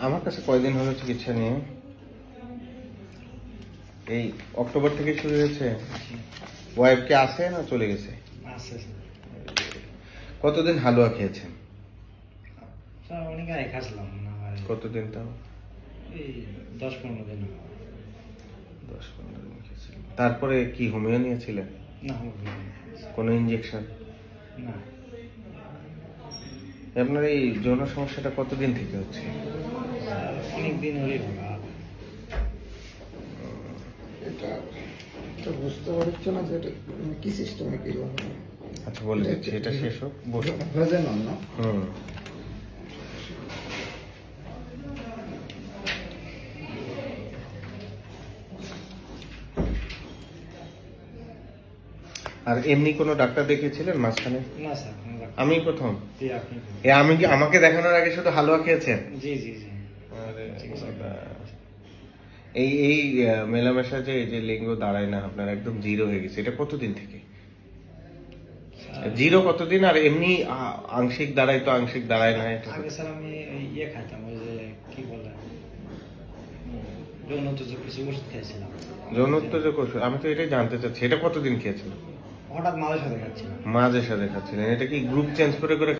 আমার কাছে কয়দিন হলো চিকিৎসা নিয়ে? এই অক্টোবর থেকে শুরু হয়েছে। ওয়াইফ কি আছে না চলে গেছে? আছে কতদিন হালুয়া খেয়েছেন? স্যার অনেক আগে খাচ্ছিলাম না কতদিন তাও? এই 10-15 দিন 10-15 দিন খেয়েছিলেন। তারপরে কি হোমিও নিয়েছিলেন? না কোনো ইঞ্জেকশন? না আপনার এই যৌন সমস্যাটা কতদিন থেকে হচ্ছে? অনেক দিন হলেই হলো এটা তো বুঝতে পারছি না যে এটা কি সিস্টেমে কি লাগবে। আচ্ছা বলে দিচ্ছি, এটা শেষ হোক, বসুন। ভেজে নন না আর এমনি কোনো ডাক্তার দেখিয়েছিলেন মাঝখানে? না স্যার আমি প্রথম। জি আপনি আমি কি আমাকে দেখানোর আগে শুধু হালুয়া খেয়েছেন? জি জি জি এই এই মেলামেশা যে এই যে লিঙ্গ দাঁড়ায় না আপনার, একদম জিরো হয়ে গেছে, এটা কতদিন থেকে? জিরো কতদিন? আর এমনি আংশিক দাঁড়ায় তো আংশিক দাঁড়ায় না এটা? আগে স্যার আমি ইয়ে খাইতাম ওই যে কি বলে যৌনোত্তেজক কিছু ওষুধ খাইছিলাম। যৌনোত্তেজক ওষুধ? আমি তো এটাই জানতে চাচ্ছি, এটা কতদিন খেয়েছিলেন? হঠাৎ মাঝে সাথে খাচ্ছিলাম। মাঝে সাথে খাচ্ছিলেন? এটা কি গ্রুপ চেঞ্জ করে করে